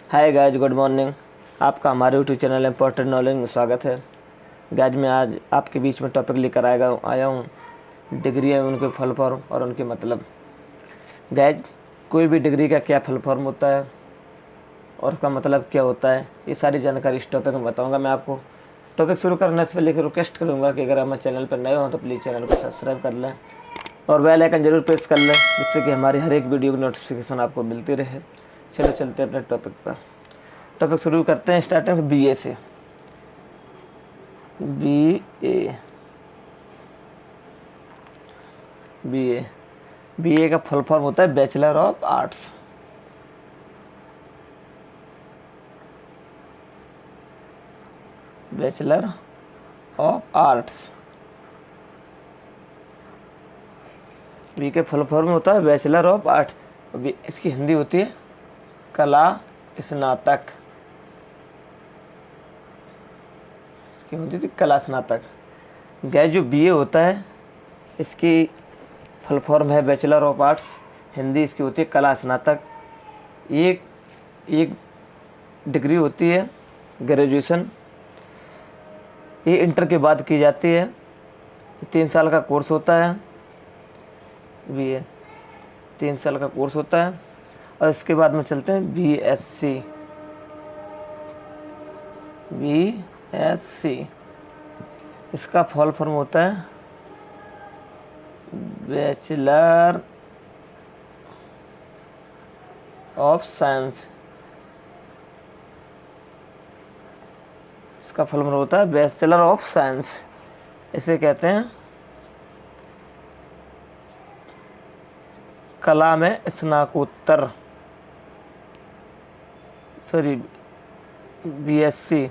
Hi guys, good morning. आपका हमारे YouTube channel important knowledge में स्वागत है। गाइज मैं आज आपके बीच में टॉपिक लेकर आया हूँ डिग्री है, उनके फुल फॉर्म और उनके मतलब। गाइज कोई भी डिग्री का क्या फुल फॉर्म होता है और उसका मतलब क्या होता है, ये सारी जानकारी इस टॉपिक में बताऊँगा मैं आपको। टॉपिक शुरू करने से पहले रिक्वेस्ट करूँगा कि अगर हमारे चैनल पर नए हो तो प्लीज़ चैनल को सब्सक्राइब कर लें और बेल आइकन जरूर प्रेस कर लें, जिससे कि हमारी हर एक वीडियो की नोटिफिकेशन आपको मिलती रहे। चलो चलते हैं अपने टॉपिक पर। टॉपिक शुरू करते हैं स्टार्टिंग से बीए से। बीए बीए का फुल फॉर्म होता है bachelor of arts. Bachelor of arts B के फुल फॉर्म होता है बैचलर ऑफ आर्ट्स। इसकी हिंदी होती है कला स्नातक। इसकी होती थी कला स्नातक। गैस जो बीए होता है इसकी फुल फॉर्म है बैचलर ऑफ आर्ट्स, हिंदी इसकी होती है कला स्नातक। एक डिग्री होती है ग्रेजुएशन, ये इंटर के बाद की जाती है। 3 साल का कोर्स होता है बीए, 3 साल का कोर्स होता है। और इसके बाद में चलते हैं बीएससी। इसका फुल फॉर्म होता है बैचलर ऑफ साइंस। इसका फुल फॉर्म होता है बैचलर ऑफ साइंस। इसे कहते हैं कला में स्नातकोत्तर, सॉरी बीएससी,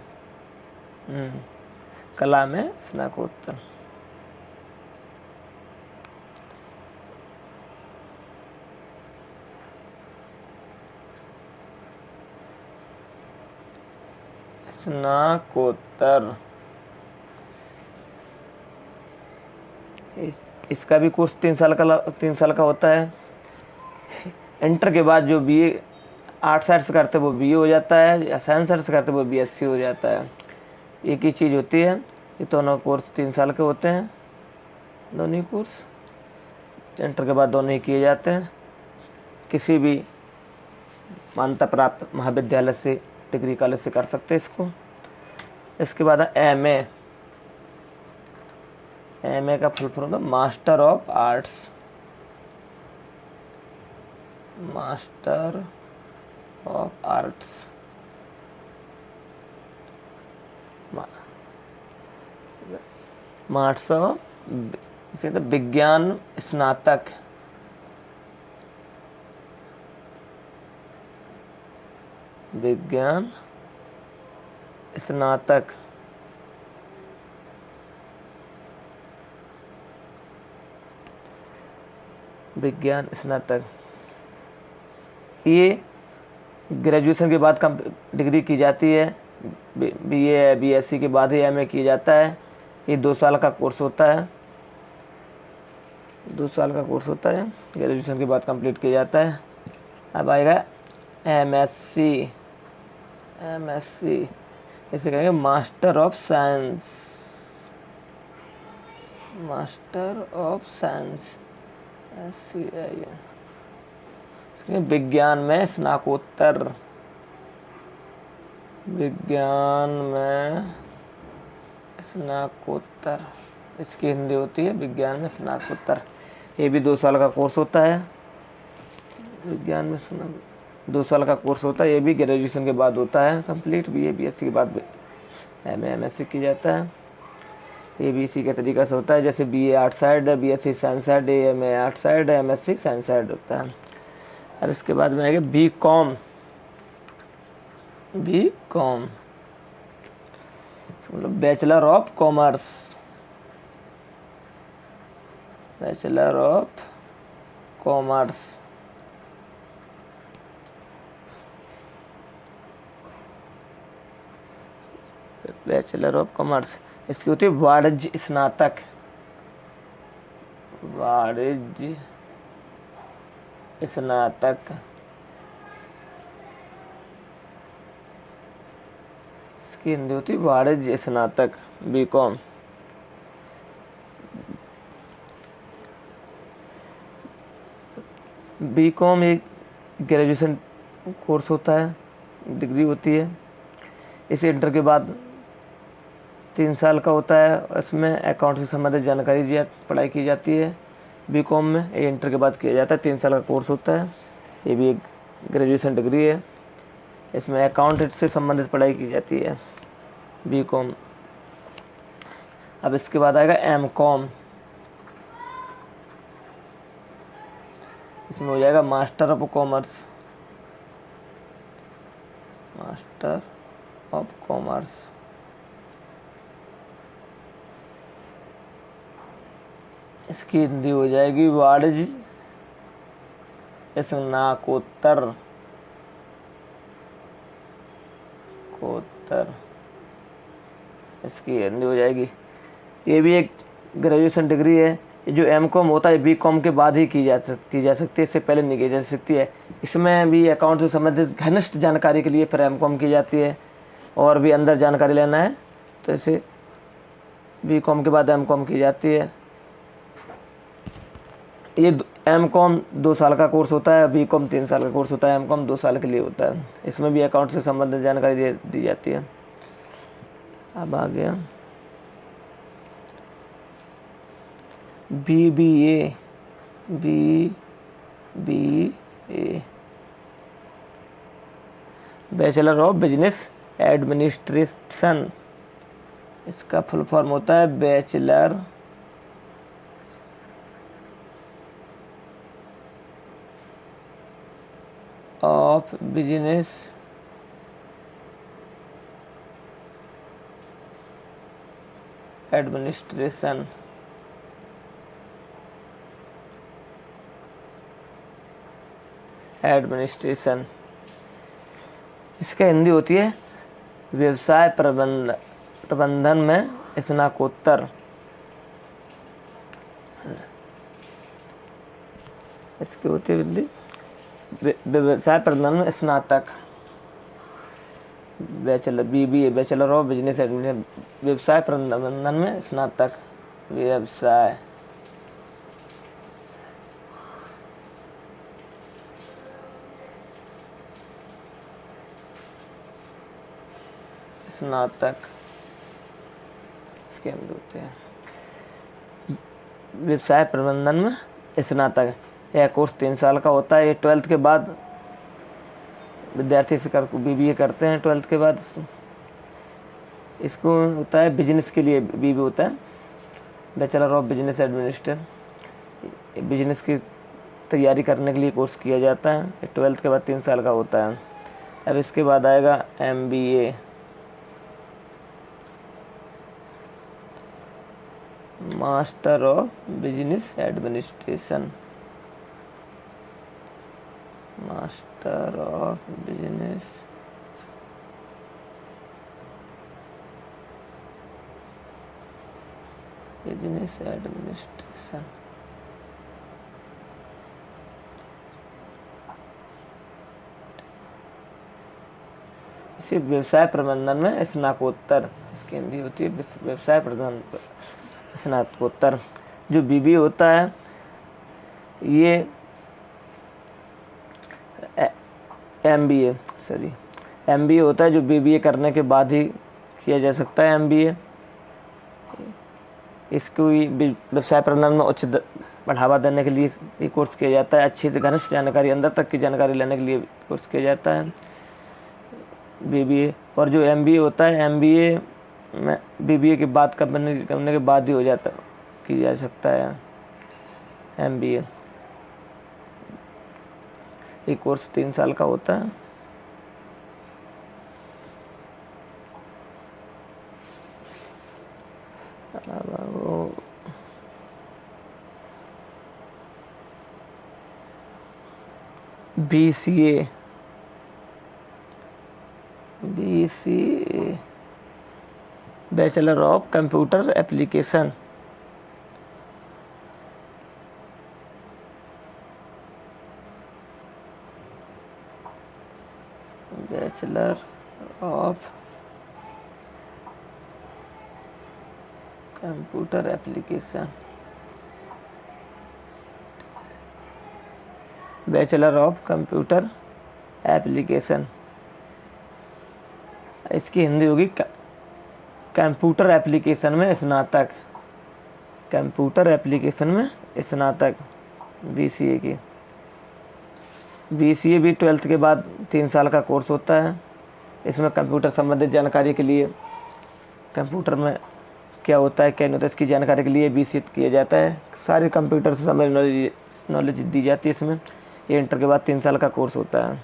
कला में स्नातकोत्तर। स्नातकोत्तर इसका भी कोर्स 3 साल का होता है। इंटर के बाद जो बीए आर्ट्स साइंस करते हैं वो बीए हो जाता है, या साइंस साइंस करते हैं वो बीएससी हो जाता है। एक ही चीज़ होती है। ये दोनों कोर्स 3 साल के होते हैं, दोनों ही कोर्स इंटर के बाद दोनों ही किए जाते हैं। किसी भी मान्यता प्राप्त महाविद्यालय से, डिग्री कॉलेज से कर सकते हैं इसको। इसके बाद एमए का फुल फॉर्म है master of arts. Master of arts master of इसे तो विज्ञान स्नातक। विज्ञान स्नातक विज्ञान स्नातक ये ग्रेजुएशन के बाद डिग्री की जाती है। बीए बीएससी के बाद ही एमए किया जाता है। ये 2 साल का कोर्स होता है, 2 साल का कोर्स होता है, ग्रेजुएशन के बाद कंप्लीट किया जाता है। अब आएगा एमएससी। इसे कहेंगे master of science. Master of science विज्ञान में स्नातकोत्तर। विज्ञान में स्नातकोत्तर इसकी हिंदी होती है विज्ञान में स्नातकोत्तर। ये भी 2 साल का कोर्स होता है। विज्ञान में 2 साल का कोर्स होता है। ये भी ग्रेजुएशन के बाद होता है कंप्लीट। बीए बीएससी के बाद एमए एमएससी किया जाता है। ये भी इसी के तरीका से होता है, जैसे बीए आर्ट साइड है, BSc science side, MA art side है, एमएससी साइंस साइड होता है। अब इसके बाद में आएगा बीकॉम। मतलब bachelor of commerce. Bachelor of commerce bachelor of commerce इसकी होती है वाणिज्य स्नातक। वाणिज्य स्नातक इसकी हिंदी होती है वाणिज्य स्नातक, बीकॉम। बीकॉम एक ग्रेजुएशन कोर्स होता है, डिग्री होती है। इसे इंटर के बाद 3 साल का होता है। इसमें अकाउंट से संबंधित जानकारी पढ़ाई की जाती है। बीकॉम में ये इंटर के बाद किया जाता है, 3 साल का कोर्स होता है। ये भी एक ग्रेजुएशन डिग्री है। इसमें अकाउंट से संबंधित पढ़ाई की जाती है, बीकॉम। अब इसके बाद आएगा एमकॉम। इसमें हो जाएगा master of commerce, master of commerce. इसकी हिंदी हो जाएगी वाणिज्य स्नातकोत्तर, इसकी हिंदी हो जाएगी। ये भी एक ग्रेजुएशन डिग्री है। ये जो एमकॉम होता है बीकॉम के बाद ही की जा सकती है, इससे पहले नहीं की जा सकती है। इसमें भी अकाउंट से संबंधित घनिष्ठ जानकारी के लिए फिर एमकॉम की जाती है, और भी अंदर जानकारी लेना है तो इसे बीकॉम के बाद एमकॉम की जाती है। ये एमकॉम 2 साल का कोर्स होता है, बीकॉम 3 साल का कोर्स होता है, एमकॉम 2 साल के लिए होता है। इसमें भी अकाउंट से संबंधित जानकारी दी जाती है। अब आ गया BBA, bachelor of business administration. इसका फुल फॉर्म होता है बैचलर ऑफ बिजनेस एडमिनिस्ट्रेशन। इसका हिंदी होती है व्यवसाय प्रबंधन में स्नातकोत्तर। इसकी होती है हिंदी व्यवसाय प्रबंधन में स्नातक, bachelor BBA, bachelor of business administration, व्यवसाय प्रबंधन में स्नातक, व्यवसाय स्नातक। इसके अंदर होते हैं व्यवसाय प्रबंधन में स्नातक। यह कोर्स 3 साल का होता है। ये 12th के बाद विद्यार्थी इसे BBA करते हैं। 12th के बाद इसको होता है बिजनेस के लिए BBA होता है, bachelor of business administration. Business की तैयारी करने के लिए कोर्स किया जाता है। 12th के बाद 3 साल का होता है। अब इसके बाद आएगा MBA, master of business administration, master of business administration. इसे व्यवसाय प्रबंधन में स्नातकोत्तर, इसकी हिंदी होती है व्यवसाय प्रबंधन स्नातकोत्तर। जो BBA होता है ये MBA होता है, जो BBA करने के बाद ही किया जा सकता है MBA। इसको व्यवसाय प्रबंधन में उच्च बढ़ावा देने के लिए ये कोर्स किया जाता है। अच्छी से घनिष्ठ जानकारी, अंदर तक की जानकारी लेने के लिए कोर्स किया जाता है BBA। और जो MBA होता है, MBA में BBA के बाद करने के बाद ही की जा सकता है MBA। ये कोर्स 3 साल का होता है। BCA, bachelor of computer application. Bachelor of computer application, bachelor of computer application, इसकी हिंदी होगी कंप्यूटर एप्लीकेशन में स्नातक, कंप्यूटर एप्लीकेशन में स्नातक, BCA की। BCA भी 12th के बाद 3 साल का कोर्स होता है। इसमें कंप्यूटर संबंधित जानकारी के लिए, कंप्यूटर में क्या होता है क्या नहीं होता है इसकी जानकारी के लिए BCA किया जाता है। सारे कंप्यूटर से संबंधित नॉलेज दी जाती है इसमें। ये इंटर के बाद 3 साल का कोर्स होता है।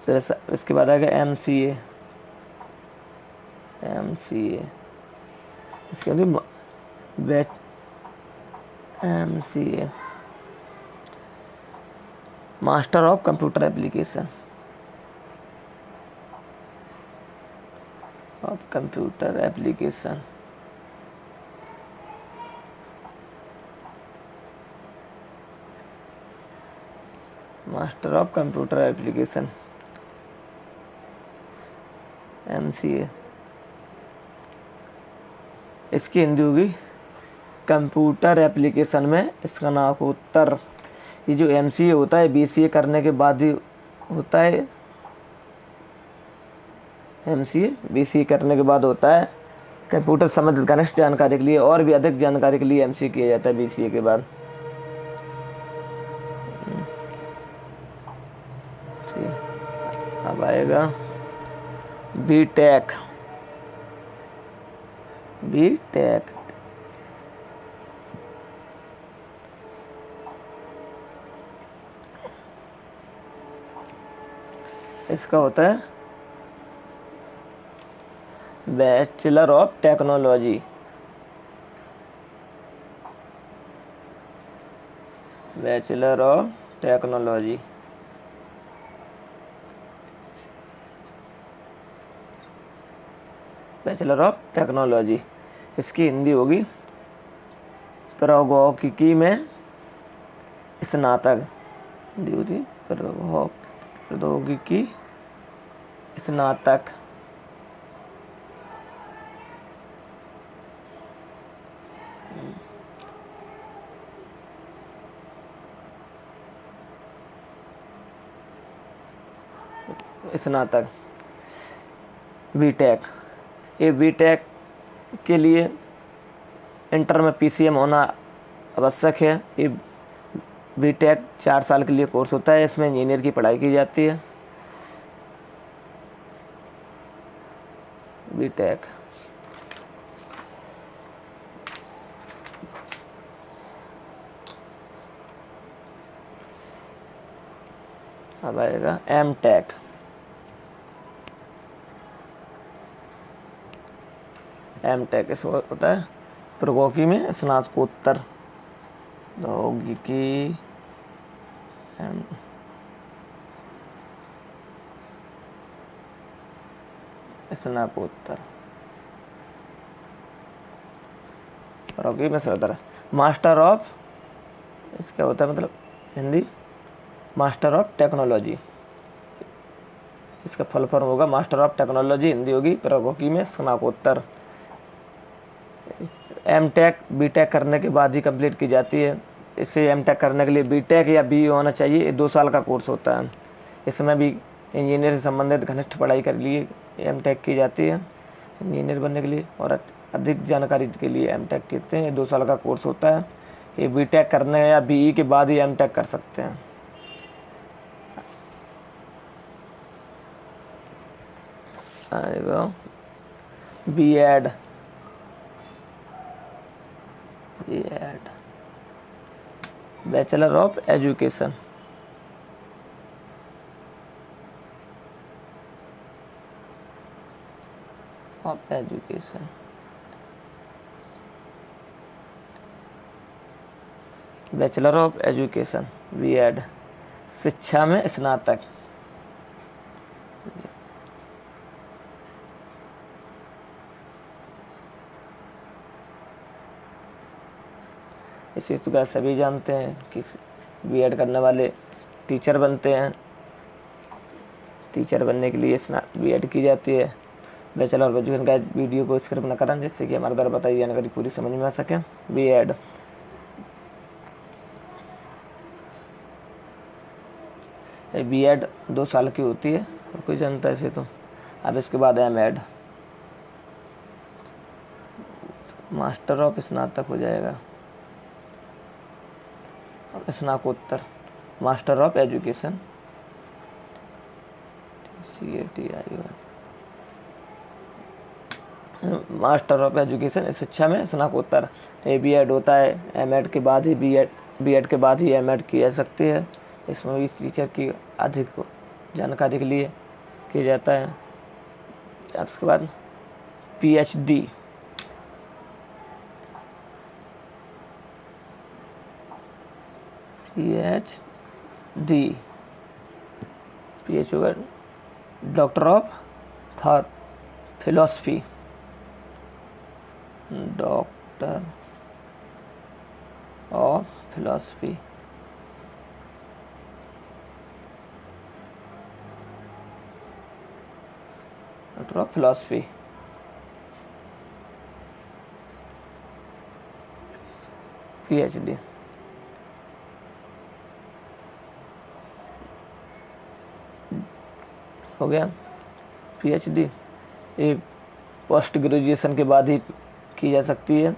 फिर इसके बाद आएगा MCA, इसके अंदर MCA, master of computer application, master of computer application MCA। इसकी हिंदी होगी कंप्यूटर एप्लीकेशन में स्नातकोत्तर। ये जो MCA होता है BCA करने के बाद ही होता है। MCA BCA करने के बाद होता है। कंप्यूटर संबंधित घनिष्ठ जानकारी के लिए और भी अधिक जानकारी के लिए MCA किया जाता है BCA के बाद। अब आएगा BTech, इसका होता है bachelor of technology, bachelor of technology. इसकी हिंदी होगी प्रौद्योगिकी में स्नातक, प्रौद्योगिकी स्नातक। BTech, ये BTech के लिए इंटर में PCM होना आवश्यक है। ये BTech 4 साल के लिए कोर्स होता है। इसमें इंजीनियर की पढ़ाई की जाती है। BTech अब आएगा MTech, इसको होता है प्रौद्योगिकी में स्नातकोत्तर, प्रौद्योगिकी स्नातकोत्तर, प्रौद्योगिकी में स्नातकोत्तर। मास्टर ऑफ, इसका होता है मतलब हिंदी मास्टर ऑफ टेक्नोलॉजी, इसका फुल फॉर्म होगा मास्टर ऑफ टेक्नोलॉजी, हिंदी होगी प्रौद्योगिकी में स्नातकोत्तर। MTech BTech करने के बाद ही कंप्लीट की जाती है। इससे MTech करने के लिए BTech या BE होना चाहिए। ये 2 साल का कोर्स होता है। इसमें भी इंजीनियर से संबंधित घनिष्ठ पढ़ाई के लिए MTech की जाती है। इंजीनियर बनने के लिए और अधिक जानकारी के लिए MTech कहते हैं। ये 2 साल का कोर्स होता है। ये BTech करने या BE के बाद ही MTech कर सकते हैं। आएगा B.Ed, bachelor of education, bachelor of education B.Ed, शिक्षा में स्नातक। इस चीज़ का सभी जानते हैं कि B.Ed करने वाले टीचर बनते हैं। टीचर बनने के लिए B.Ed की जाती है। बैचलर ऑफ एजुकेशन का वीडियो को स्किप न करें, जिससे कि हमारे द्वारा बताई जानकारी पूरी समझ में आ सके। बीएड बीएड 2 साल की होती है और कोई जानता है इसे तो। अब इसके बाद एमएड, मास्टर ऑफ स्नातक हो जाएगा, स्नाकोत्तर, master of education, master of education शिक्षा में स्नाकोत्तर। ये बीएड होता है, एमएड के बाद ही बीएड के बाद ही एमएड की जा सकती है। इसमें भी टीचर की अधिक जानकारी के लिए किया जाता है। अब उसके बाद पीएचडी, पीएच होगा doctor of philosophy, doctor of philosophy. Doctor of philosophy, PhD. हो गया पीएचडी। ये पोस्ट ग्रेजुएशन के बाद ही की जा सकती है।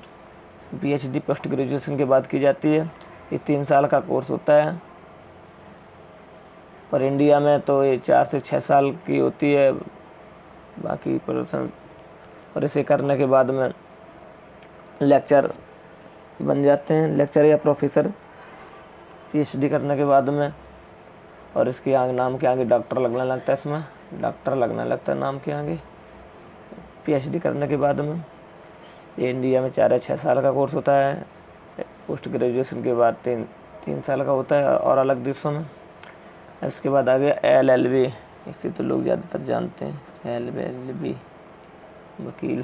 पीएचडी पोस्ट ग्रेजुएशन के बाद की जाती है। ये 3 साल का कोर्स होता है और इंडिया में तो ये 4 से 6 साल की होती है। बाकी प्रोफेशन, और इसे करने के बाद में लेक्चर बन जाते हैं, लेक्चर या प्रोफेसर पीएचडी करने के बाद में। और इसके आगे नाम के आगे डॉक्टर लगने लगता है, इसमें डॉक्टर लगने लगता है नाम के आगे पीएचडी करने के बाद में। ये इंडिया में 4 या 6 साल का कोर्स होता है। पोस्ट ग्रेजुएशन के बाद 3 साल का होता है और अलग देशों में। इसके बाद आ गया एलएलबी, इसे तो लोग ज़्यादातर जानते हैं, एलएलबी वकील।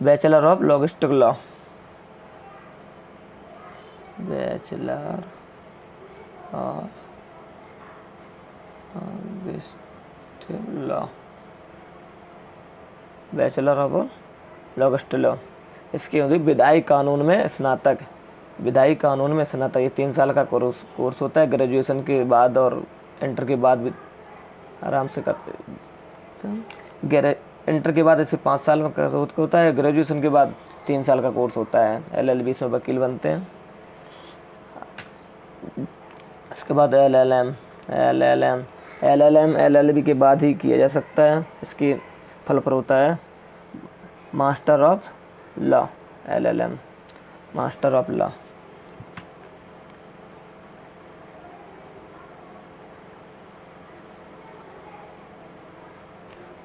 Bachelor of logistic law, bachelor of logistic law, bachelor of logistic law. इसकी होती विधायी कानून में स्नातक, विधायी कानून में स्नातक। ये 3 साल का कोर्स होता है। ग्रेजुएशन के बाद और इंटर के बाद भी आराम से करते। इंटर के बाद इसे 5 साल में होता है। ग्रेजुएशन के बाद 3 साल का कोर्स होता है। एलएलबी में वकील बनते हैं। इसके बाद एलएलबी के बाद ही किया जा सकता है। इसकी फल पर होता है master of law, LLM, master of law.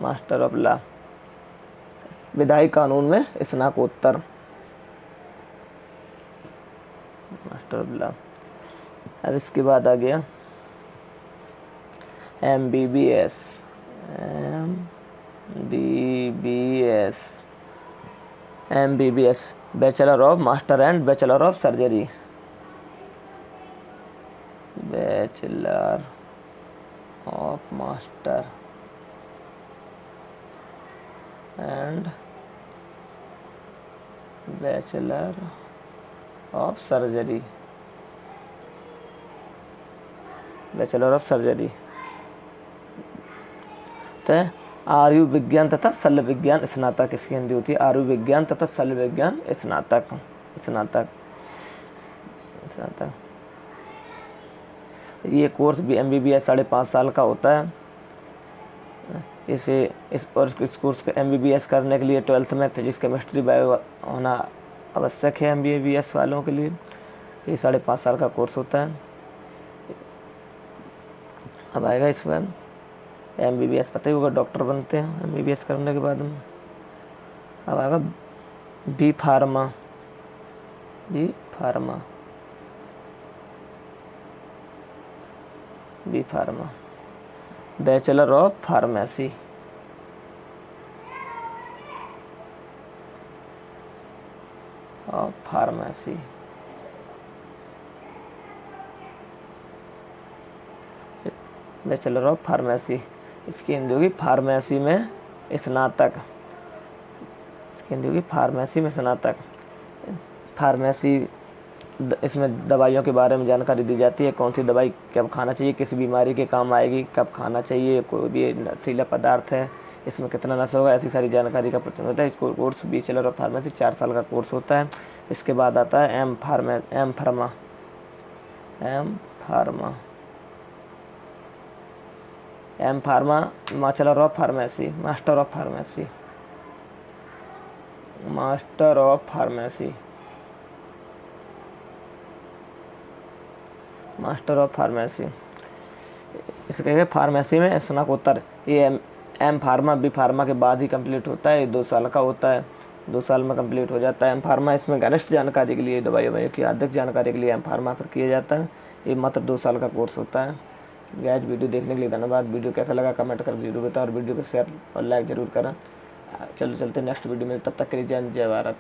Master of law, विधायी कानून में स्नातकोत्तर, मास्टर ऑफ लॉ। अब इसके बाद आ गया MBBS, MBBS, bachelor of master and bachelor of surgery, bachelor of master and bachelor of surgery, bachelor of surgery. तो आयु विज्ञान तथा शल्य विज्ञान स्नातक, इसकी हिंदी होती है आयु विज्ञान तथा शल्य विज्ञान स्नातक, स्नातक। ये कोर्स भी एमबीबीएस 5.5 साल का होता है। इस कोर्स का एमबीबीएस करने के लिए 12th में फिजिक्स केमिस्ट्री बायो होना आवश्यक है एमबीबीएस वालों के लिए। ये 5.5 साल का कोर्स होता है। अब आएगा इस बार एमबीबीएस, पता ही होगा डॉक्टर बनते हैं एमबीबीएस करने के बाद में। अब आएगा B pharma, B pharma, B pharma, bachelor of pharmacy, of pharmacy. Bachelor of pharmacy, इसकी हिंदी होगी फार्मेसी में स्नातक, हिंदी होगी फार्मेसी में स्नातक। फार्मेसी इसमें दवाइयों के बारे में जानकारी दी जाती है, कौन सी दवाई कब खाना चाहिए, किस बीमारी के काम आएगी, कब खाना चाहिए, कोई भी नशीला पदार्थ है इसमें कितना नशा होगा, ऐसी सारी जानकारी का प्रचलन होता है। इसको कोर्स बैचलर ऑफ फार्मेसी 4 साल का कोर्स होता है। इसके बाद आता है M pharma, bachelor of pharmacy, master of pharmacy. इसके फार्मेसी में स्नातकोत्तर, ये एम फार्मा बी फार्मा के बाद ही कंप्लीट होता है। 2 साल का होता है, 2 साल में कंप्लीट हो जाता है। एम फार्मा इसमें घनिष्ठ जानकारी के लिए, दवाइयों की अधिक जानकारी के लिए एम फार्मा पर किया जाता है। ये मात्र 2 साल का कोर्स होता है। गाइस वीडियो देखने के लिए धन्यवाद। वीडियो कैसा लगा कमेंट कर जरूर बताओ और वीडियो को शेयर और लाइक जरूर करें। चलते नेक्स्ट वीडियो में, तब तक के लिए जय भारत।